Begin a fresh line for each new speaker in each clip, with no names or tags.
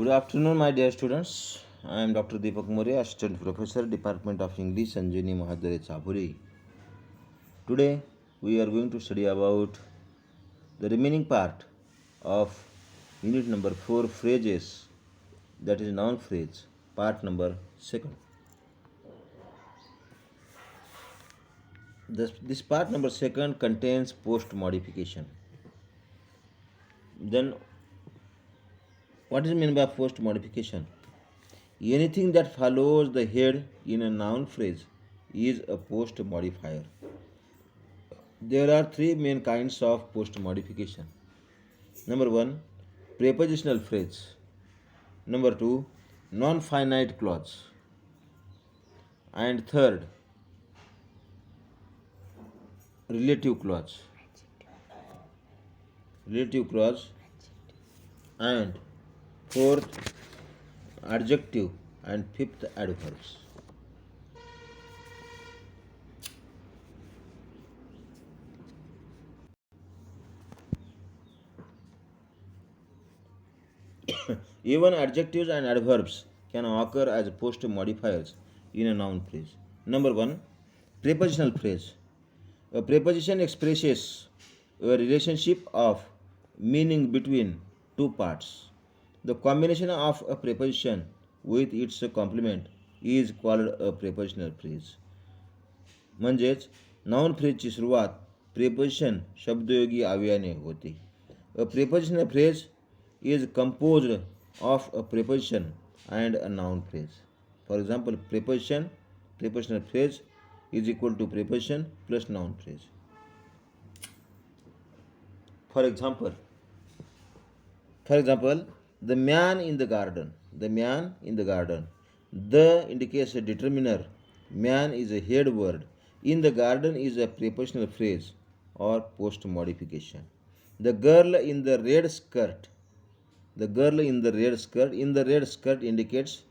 Good afternoon, my dear students. I am Dr. Deepak Moria, Assistant Professor, Department of English, Sanjani Mahadare Chapuri. Today, we are going to study about the remaining part of unit number 4 phrases, that is noun phrase, part number 2nd. This part number 2nd contains post modification. Then, what is meant by post modification? Anything that follows the head in a noun phrase is a post modifier. There are three main kinds of post modification. Number one, prepositional phrase. Number two, non finite clause. And third, relative clause. Relative clause. And fourth, adjective. And fifth, adverbs. Even adjectives and adverbs can occur as post modifiers in a noun phrase. Number one, prepositional phrase. A preposition expresses a relationship of meaning between two parts. The combination of a preposition with its complement is called a prepositional phrase. म्हणजेच noun फ्रेजची सुरुवात preposition शब्दयोगी अवयवाने होते. A prepositional phrase is composed of a preposition and a noun phrase. For example, prepositional phrase is equal to preposition plus noun phrase. For example, the man in the garden. The man in the garden. The indicates a determiner. Man is a head word. In the garden is a prepositional phrase or post modification. The girl in the red skirt. The girl in the red skirt. In the red skirt indicates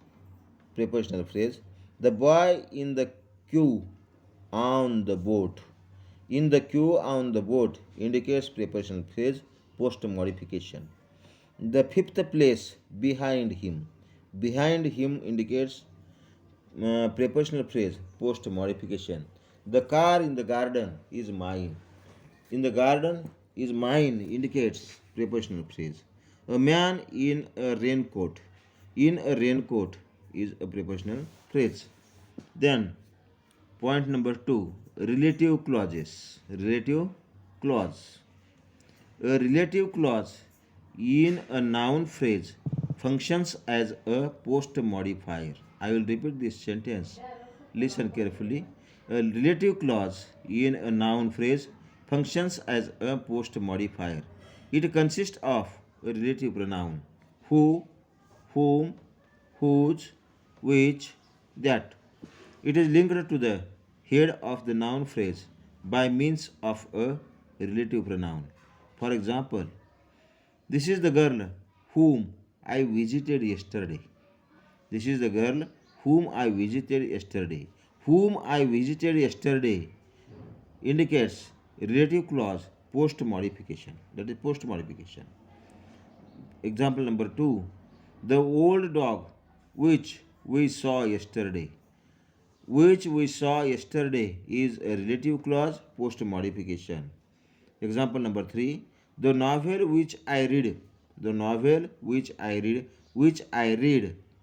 prepositional phrase. The boy in the queue on the boat. In the queue on the boat indicates prepositional phrase, post modification. The fifth place behind him. Behind him indicates prepositional phrase, post modification. The car in the garden is mine. In the garden is mine indicates prepositional phrase. A man in a raincoat. In a raincoat is a prepositional phrase. Then, point number 2, relative clauses. Relative clause. A relative clause in a noun phrase functions as a post modifier. I will repeat this sentence. Listen carefully. A relative clause in a noun phrase functions as a post modifier. It consists of a relative pronoun who, whom, whose, which, that. It is linked to the head of the noun phrase by means of a relative pronoun. For example, this is the girl whom I visited yesterday. This is the girl whom I visited yesterday. Whom I visited yesterday indicates relative clause post modification. That is post modification. Example number 2. The old dog which we saw yesterday. Which we saw yesterday is a relative clause post modification. Example number 3. The novel which I read. The novel which I read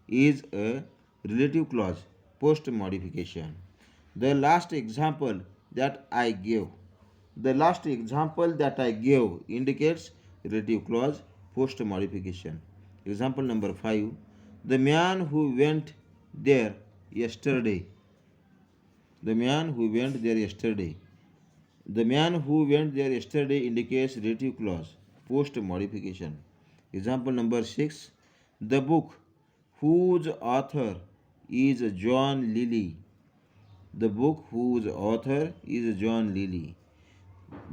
is a relative clause post modification. The last example that I gave. The last example that I gave indicates relative clause post modification. Example number 5. The man who went there yesterday. The man who went there yesterday. The man who went there yesterday indicates relative clause post modification. Example number 6. The book whose author is John Lilly. The book whose author is John Lilly.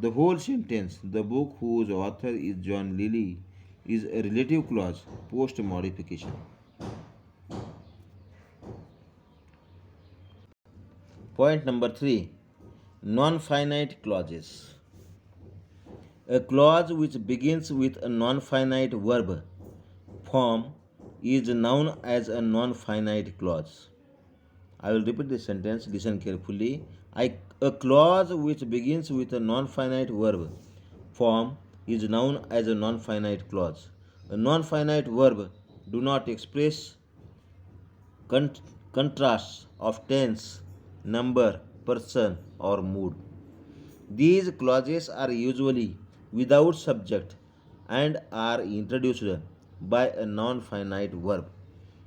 The whole sentence, the book whose author is John Lilly, is a relative clause post modification. Point number 3, non-finite clauses. A clause which begins with a non-finite verb form is known as a non-finite clause. I will repeat this sentence, listen carefully. A clause which begins with a non-finite verb form is known as a non-finite clause. A non-finite verb do not express con- contrasts of tense, number, person, or mood. These clauses are usually without subject and are introduced by a non finite verb.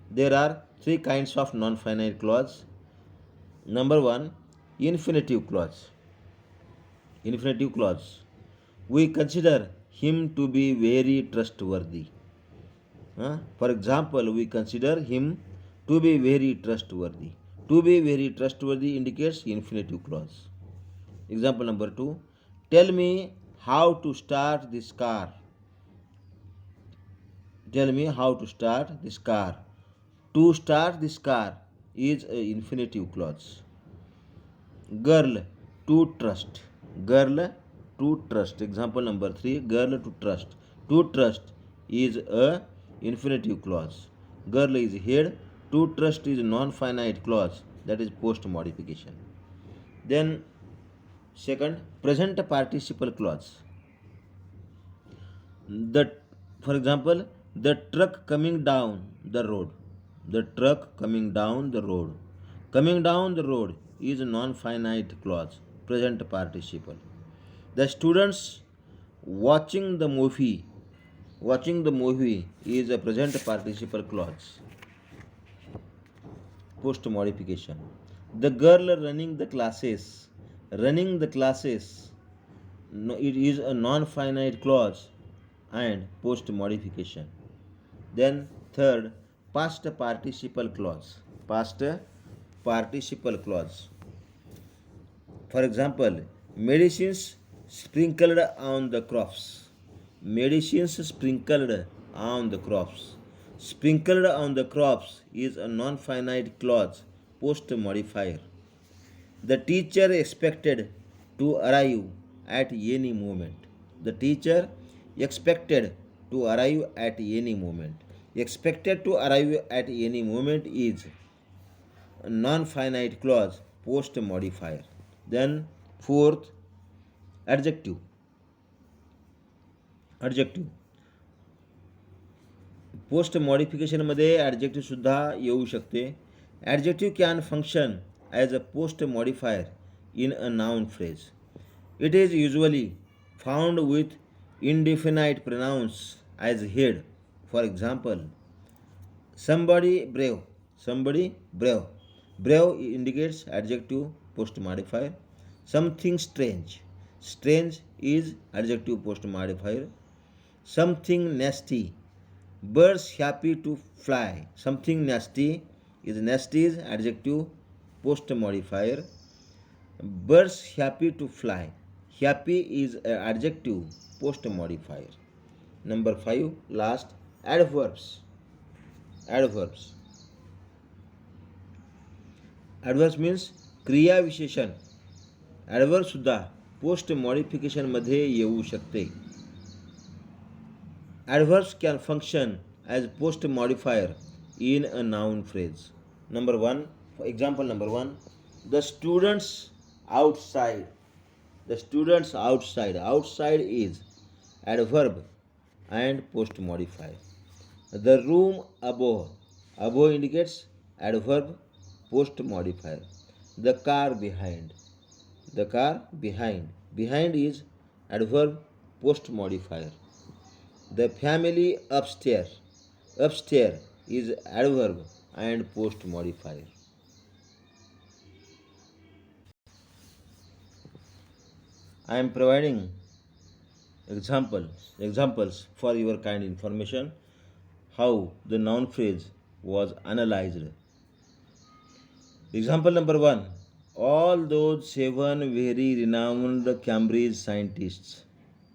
There are three kinds of non finite clause. Number one, infinitive clause. Infinitive clause. We consider him to be very trustworthy. For example, we consider him to be very trustworthy. To be very trustworthy indicates infinitive clause. Example number two, tell me how to start this car. Tell me how to start this car. To start this car is an infinitive clause. Girl, to trust. Girl, to trust. Example number three, girl to trust. To trust is a infinitive clause. Girl is head. To trust is non-finite clause, that is post modification. Then second, present participle clause. The, for example, the truck coming down the road. The truck coming down the road. Coming down the road is a non-finite clause, present participle. The students watching the movie. Watching the movie is a present participle clause, post modification. The girl running the classes. Running the classes, no, it is a non-finite clause and post modification. Then third, past participle clause. Past participle clause. For example, medicines sprinkled on the crops. Medicines sprinkled on the crops. Sprinkled on the crops is a non-finite clause, post modifier. The teacher expected to arrive at any moment. The teacher expected to arrive at any moment. Expected to arrive at any moment is a non-finite clause, post modifier. Then fourth, adjective. Adjective. Post मॉडिफिकेशनमध्ये adjective सुद्धा येऊ शकते. Adjective can function as a post modifier in a noun phrase. It is usually found with indefinite pronouns as head. For example, somebody brave. Somebody brave. Brave indicates adjective post modifier. Something strange. Strange is adjective post modifier. Something nasty. Birds happy to fly. Something nasty is adjective post modifier. Birds happy to fly. Happy is an adjective post modifier. Number 5, last, adverbs. Adverbs. Adverbs means क्रिया विशेषण. Adverb सुद्धा post मॉडिफिकेशनमध्ये येऊ शकते. Adverbs can function as post modifier in a noun phrase. Number 1, example number 1, the students outside. The students outside. Outside is adverb and post modifier. The room above. Above indicates adverb post modifier. The car behind. The car behind. Behind is adverb post modifier. The family upstairs. Upstairs is adverb and post modifier. I am providing examples for your kind information how the noun phrase was analyzed. Example number 1, all those 7 very renowned Cambridge scientists.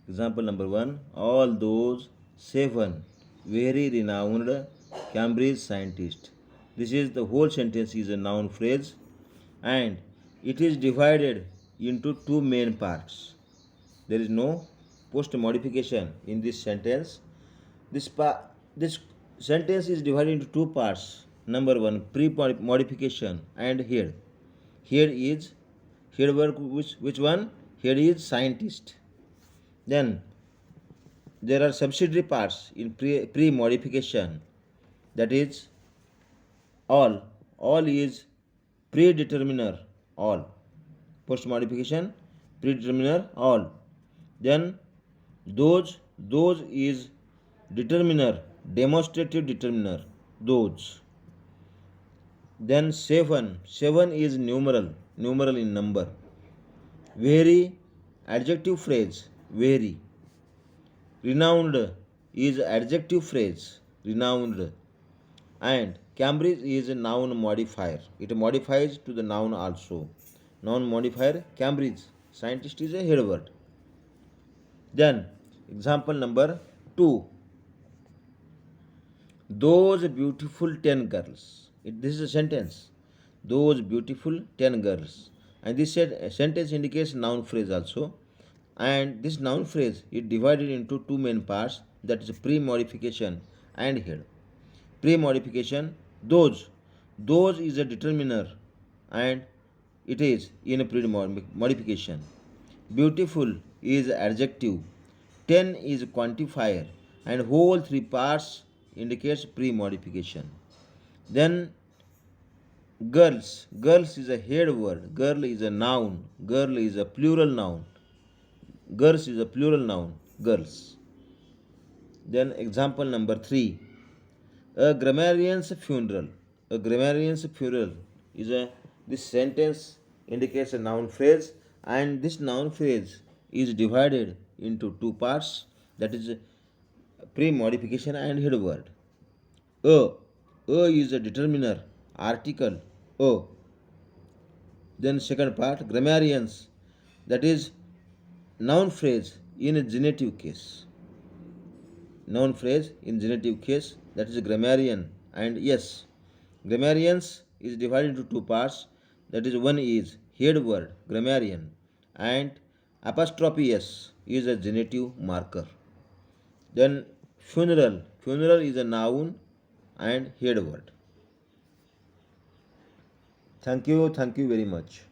Example number 1, all those 7 very renowned Cambridge scientists. This is the whole sentence is a noun phrase and it is divided into two main parts. There is no post modification in this sentence. This sentence is divided into two parts. Number one, pre-modification and head. Head is head work. Which one? Head is scientist. Then there are subsidiary parts in pre-modification. That is all. All is predeterminer. All. Post modification predeterminer all. Then those is determiner, demonstrative determiner, those. Then seven is numeral in number. Very, adjective phrase, very. Renowned is adjective phrase, renowned. And Cambridge is a noun modifier, it modifies to the noun also. Noun modifier Cambridge, scientist is a head word. Then example number 2, those beautiful 10 girls. This is a sentence. Those beautiful 10 girls. And this sentence indicates noun phrase also. And this noun phrase is divided into two main parts, that is pre-modification and head. Pre-modification, those. Those is a determiner and it is in a pre-modification. Beautiful is adjective. 10 is quantifier and whole three parts indicates pre-modification. Then girls is a head word, girl is a noun, girl is a plural noun, girls is a plural noun, girls. Then example number 3, a grammarian's funeral. A grammarian's funeral is a, this sentence indicates a noun phrase and this noun phrase is divided into two parts, that is pre-modification and head word. A is a determiner, article a. Then second part, grammarians, that is noun phrase in a genitive case. Noun phrase in genitive case, that is a grammarian. And yes, grammarians is divided into two parts, that is one is head word, grammarian, and apostrophe s is a genitive marker. Then funeral is a noun and head word. Thank you very much.